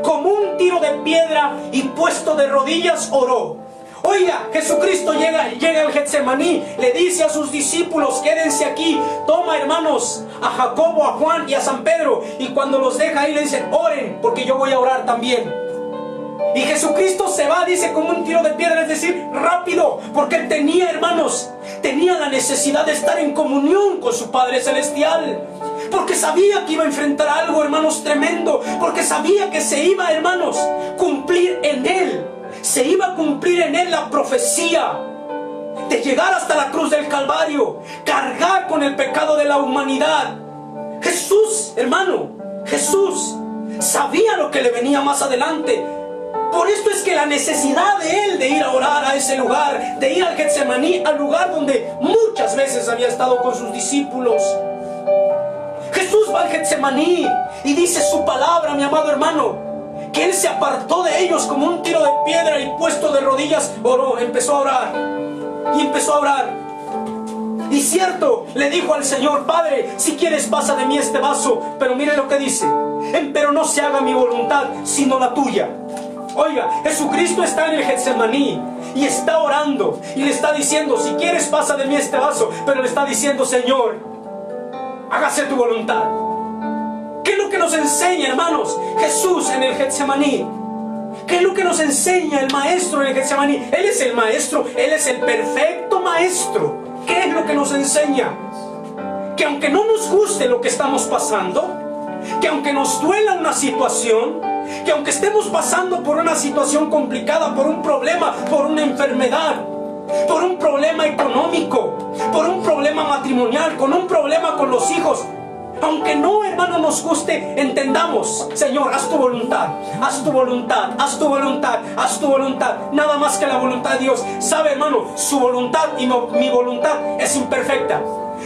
como un tiro de piedra y puesto de rodillas oró. Oiga, Jesucristo llega al Getsemaní, le dice a sus discípulos, quédense aquí, toma, hermanos, a Jacobo, a Juan y a San Pedro, y cuando los deja ahí le dice, oren, porque yo voy a orar también. Y Jesucristo se va, dice, como un tiro de piedra, es decir, rápido, porque él tenía, hermanos, tenía la necesidad de estar en comunión con su Padre Celestial, porque sabía que iba a enfrentar algo, hermanos, tremendo, porque sabía que se iba, hermanos, cumplir en él. Se iba a cumplir en él la profecía de llegar hasta la cruz del Calvario, cargar con el pecado de la humanidad. Jesús, hermano, Jesús sabía lo que le venía más adelante. Por esto es que la necesidad de él de ir a orar a ese lugar, de ir al Getsemaní, al lugar donde muchas veces había estado con sus discípulos. Jesús va al Getsemaní y dice su palabra, mi amado hermano, que él se apartó de ellos como un tiro de piedra y puesto de rodillas oró, empezó a orar y empezó a orar. Y cierto, le dijo al Señor, Padre, si quieres pasa de mí este vaso, pero mire lo que dice, empero no se haga mi voluntad sino la tuya. Oiga, Jesucristo está en el Getsemaní y está orando y le está diciendo, si quieres pasa de mí este vaso, pero le está diciendo, Señor, hágase tu voluntad. ¿Qué es lo que nos enseña, hermanos, Jesús en el Getsemaní? ¿Qué es lo que nos enseña el Maestro en el Getsemaní? Él es el Maestro, Él es el perfecto Maestro. ¿Qué es lo que nos enseña? Que aunque no nos guste lo que estamos pasando, que aunque nos duela una situación, que aunque estemos pasando por una situación complicada, por un problema, por una enfermedad, por un problema económico, por un problema matrimonial, con un problema con los hijos, aunque no, hermano, nos guste, entendamos: Señor, haz tu voluntad, haz tu voluntad, haz tu voluntad, haz tu voluntad. Nada más que la voluntad de Dios. Sabe, hermano, su voluntad y mi voluntad es imperfecta.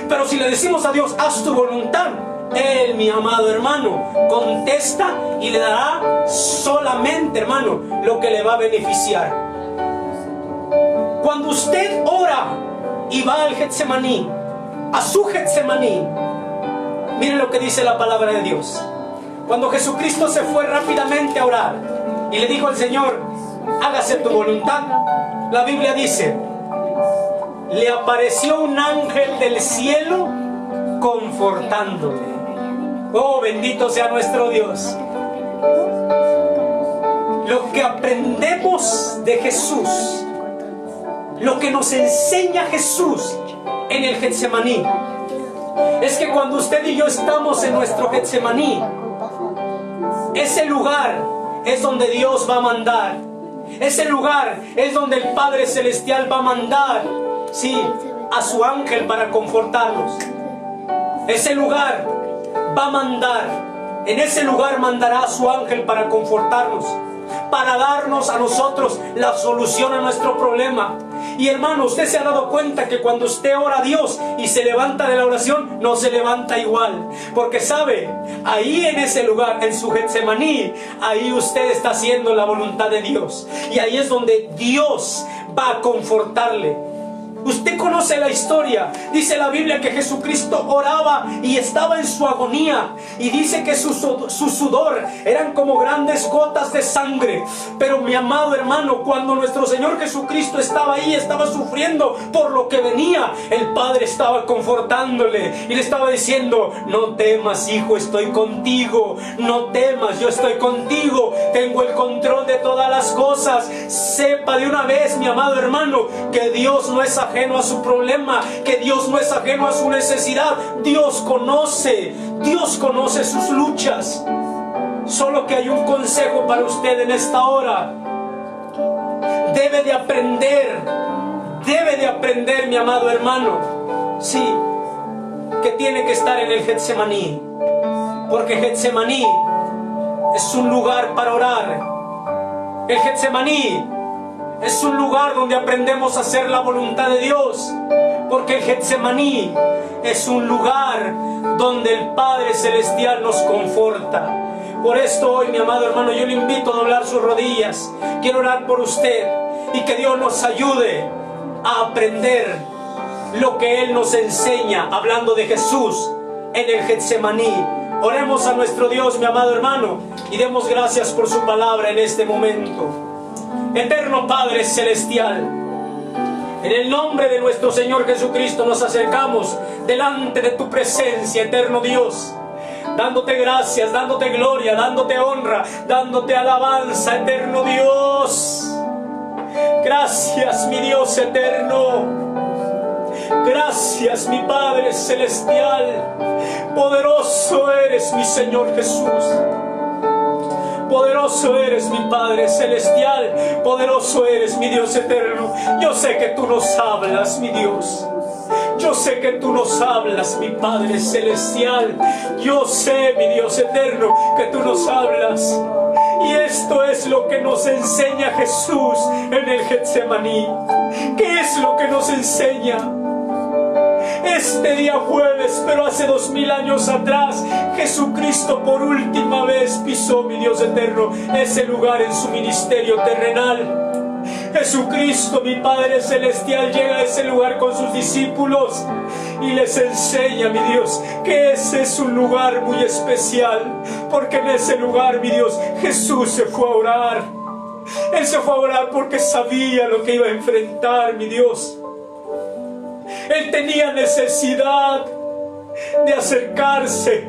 Pero si le decimos a Dios, haz tu voluntad, Él, mi amado hermano, contesta y le dará solamente, hermano, lo que le va a beneficiar. Cuando usted ora y va al Getsemaní, a su Getsemaní, miren lo que dice la palabra de Dios. Cuando Jesucristo se fue rápidamente a orar y le dijo al Señor: hágase tu voluntad, la Biblia dice: le apareció un ángel del cielo confortándole. Oh, bendito sea nuestro Dios. Lo que aprendemos de Jesús, lo que nos enseña Jesús en el Getsemaní, es que cuando usted y yo estamos en nuestro Getsemaní, ese lugar es donde Dios va a mandar. Ese lugar es donde el Padre Celestial va a mandar, sí, a su ángel para confortarnos. Ese lugar va a mandar, en ese lugar mandará a su ángel para confortarnos, para darnos a nosotros la solución a nuestro problema. Y hermano, usted se ha dado cuenta que cuando usted ora a Dios y se levanta de la oración, no se levanta igual, porque sabe, ahí en ese lugar, en su Getsemaní, ahí usted está haciendo la voluntad de Dios, y ahí es donde Dios va a confortarle. Usted conoce la historia. Dice la Biblia que Jesucristo oraba y estaba en su agonía, y dice que su sudor eran como grandes gotas de sangre. Pero mi amado hermano, cuando nuestro Señor Jesucristo estaba ahí, estaba sufriendo por lo que venía, el Padre estaba confortándole y le estaba diciendo: no temas, hijo, estoy contigo. No temas, yo estoy contigo. Tengo el control de todas las cosas. Sepa de una vez, mi amado hermano, que Dios no es ajeno a su problema, que Dios no es ajeno a su necesidad. Dios conoce sus luchas. Solo que hay un consejo para usted en esta hora. Debe de aprender, mi amado hermano, sí, que tiene que estar en el Getsemaní, porque Getsemaní es un lugar para orar. El Getsemaní es un lugar donde aprendemos a hacer la voluntad de Dios, porque el Getsemaní es un lugar donde el Padre Celestial nos conforta. Por esto hoy, mi amado hermano, yo le invito a doblar sus rodillas. Quiero orar por usted y que Dios nos ayude a aprender lo que Él nos enseña, hablando de Jesús en el Getsemaní. Oremos a nuestro Dios, mi amado hermano, y demos gracias por su palabra en este momento. Eterno Padre Celestial, en el nombre de nuestro Señor Jesucristo nos acercamos delante de tu presencia, eterno Dios, dándote gracias, dándote gloria, dándote honra, dándote alabanza, eterno Dios. Gracias, mi Dios eterno. Gracias, mi Padre Celestial. Poderoso eres, mi Señor Jesús. Poderoso eres, mi Padre Celestial. Poderoso eres, mi Dios eterno. Yo sé que tú nos hablas, mi Dios. Yo sé que tú nos hablas, mi Padre Celestial. Yo sé, mi Dios eterno, que tú nos hablas. Y esto es lo que nos enseña Jesús en el Getsemaní. ¿Qué es lo que nos enseña? Este día jueves, pero hace 2000 años atrás, Jesucristo por última vez pisó, mi Dios eterno, ese lugar en su ministerio terrenal. Jesucristo, mi Padre Celestial, llega a ese lugar con sus discípulos y les enseña, mi Dios, que ese es un lugar muy especial, porque en ese lugar, mi Dios, Jesús se fue a orar. Él se fue a orar porque sabía lo que iba a enfrentar, mi Dios. Él tenía necesidad de acercarse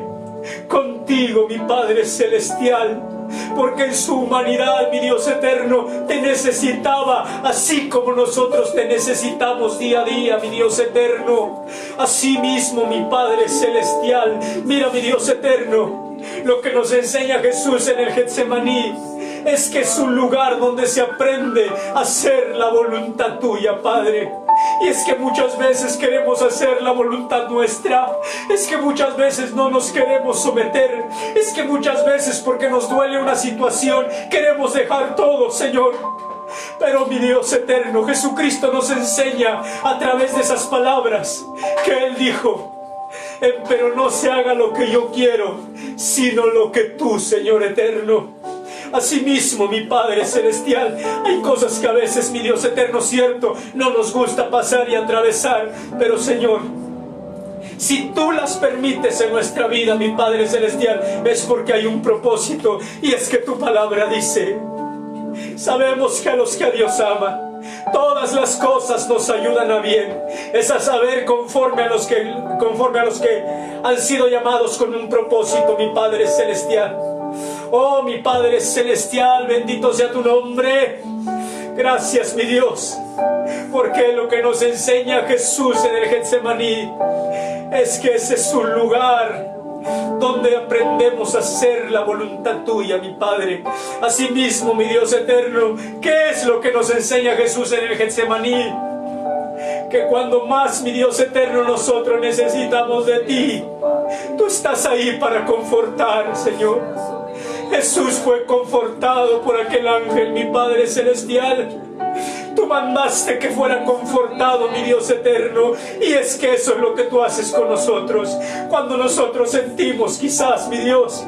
contigo, mi Padre Celestial, porque en su humanidad, mi Dios eterno, te necesitaba, así como nosotros te necesitamos día a día, mi Dios eterno. Así mismo, mi Padre Celestial, mira, mi Dios eterno, Lo que nos enseña Jesús en el Getsemaní es que es un lugar donde se aprende a hacer la voluntad tuya, Padre. Y es que muchas veces queremos hacer la voluntad nuestra. Es que muchas veces no nos queremos someter. Es que muchas veces, porque nos duele una situación, queremos dejar todo, Señor. Pero mi Dios eterno, Jesucristo nos enseña a través de esas palabras que Él dijo: pero no se haga lo que yo quiero, sino lo que tú, Señor eterno. Asimismo, mi Padre Celestial, hay cosas que a veces, mi Dios eterno, cierto, no nos gusta pasar y atravesar, pero Señor, si tú las permites en nuestra vida, mi Padre Celestial, es porque hay un propósito, y es que tu palabra dice: sabemos que a los que a Dios ama, todas las cosas nos ayudan a bien. Es a saber, conforme a los que han sido llamados con un propósito, mi Padre Celestial. Oh, mi Padre Celestial, bendito sea tu nombre. Gracias, mi Dios, porque lo que nos enseña Jesús en el Getsemaní es que ese es un lugar donde aprendemos a hacer la voluntad tuya, mi Padre. Asimismo, mi Dios eterno, ¿qué es lo que nos enseña Jesús en el Getsemaní? Que cuando más, mi Dios eterno, nosotros necesitamos de ti, tú estás ahí para confortar, Señor. Jesús fue confortado por aquel ángel, mi Padre Celestial. Tú mandaste que fuera confortado, mi Dios eterno. Y es que eso es lo que tú haces con nosotros. Cuando nosotros sentimos, quizás, mi Dios,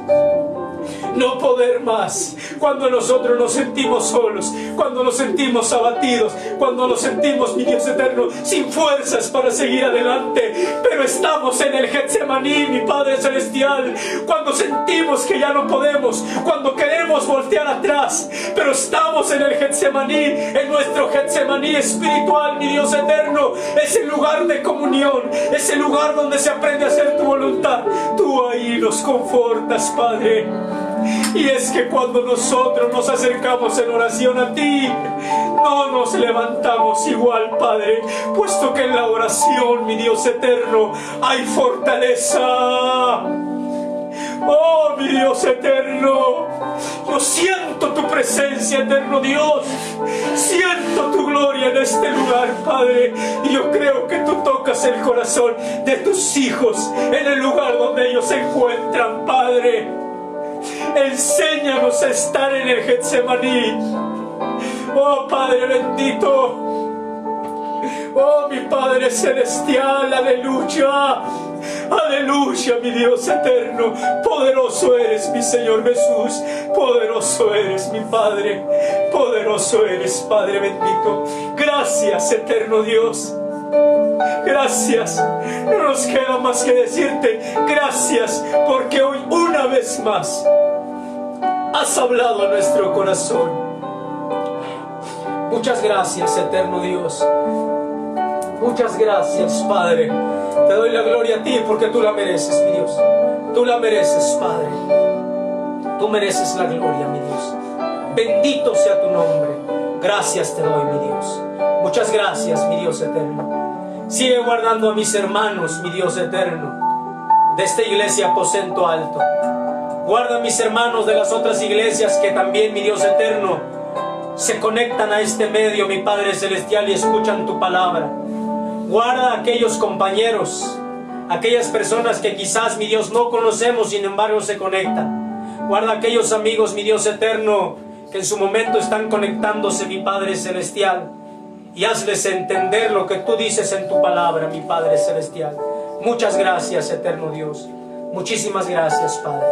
no poder más, cuando nosotros nos sentimos solos, cuando nos sentimos abatidos, cuando nos sentimos, mi Dios eterno, sin fuerzas para seguir adelante, pero estamos en el Getsemaní, mi Padre Celestial, cuando sentimos que ya no podemos, cuando queremos voltear atrás, pero estamos en el Getsemaní, en nuestro Getsemaní espiritual, mi Dios eterno, es el lugar de comunión, es el lugar donde se aprende a hacer tu voluntad. Tú ahí nos confortas, Padre. Y es que cuando nosotros nos acercamos en oración a ti, no nos levantamos igual, Padre, puesto que en la oración, mi Dios eterno, hay fortaleza. Oh, mi Dios eterno, yo siento tu presencia, eterno Dios. Siento tu gloria en este lugar, Padre. Y yo creo que tú tocas el corazón de tus hijos en el lugar donde ellos se encuentran, Padre. Enséñanos a estar en el Getsemaní. Oh, Padre bendito. Oh, mi Padre Celestial, aleluya. Aleluya, mi Dios eterno. Poderoso eres, mi Señor Jesús. Poderoso eres, mi Padre. Poderoso eres, Padre bendito. Gracias, eterno Dios. Gracias. No nos queda más que decirte gracias, porque hoy una vez más has hablado a nuestro corazón. Muchas gracias, eterno Dios. Muchas gracias, Padre. Te doy la gloria a ti porque tú la mereces, mi Dios. Tú la mereces, Padre. Tú mereces la gloria, mi Dios. Bendito sea tu nombre. Gracias te doy, mi Dios. Muchas gracias, mi Dios eterno. Sigue guardando a mis hermanos, mi Dios eterno, de esta iglesia Aposento Alto. Guarda a mis hermanos de las otras iglesias que también, mi Dios eterno, se conectan a este medio, mi Padre Celestial, y escuchan tu palabra. Guarda a aquellos compañeros, aquellas personas que quizás, mi Dios, no conocemos, sin embargo se conectan. Guarda a aquellos amigos, mi Dios eterno, que en su momento están conectándose, mi Padre Celestial, y hazles entender lo que tú dices en tu palabra, mi Padre Celestial. Muchas gracias, eterno Dios. Muchísimas gracias, Padre.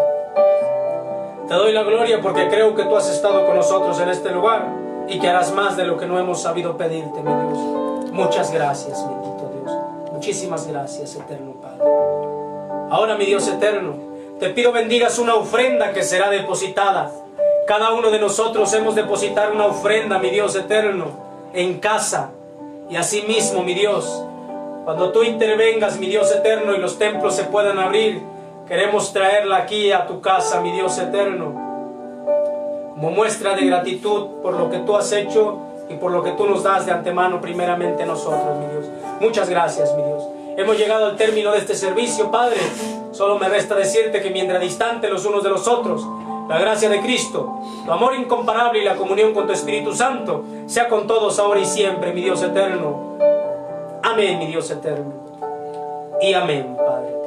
Te doy la gloria porque creo que tú has estado con nosotros en este lugar y que harás más de lo que no hemos sabido pedirte, mi Dios. Muchas gracias, bendito Dios. Muchísimas gracias, eterno Padre. Ahora, mi Dios eterno, te pido bendigas una ofrenda que será depositada. Cada uno de nosotros hemos depositado una ofrenda, mi Dios eterno, en casa. Y así mismo, mi Dios, cuando tú intervengas, mi Dios eterno, y los templos se puedan abrir, queremos traerla aquí a tu casa, mi Dios eterno, como muestra de gratitud por lo que tú has hecho y por lo que tú nos das de antemano, primeramente nosotros, mi Dios. Muchas gracias, mi Dios. Hemos llegado al término de este servicio, Padre. Solo me resta decirte que mientras distantes los unos de los otros, la gracia de Cristo, tu amor incomparable y la comunión con tu Espíritu Santo sea con todos ahora y siempre, mi Dios eterno. Amén, mi Dios eterno. Y amén, Padre.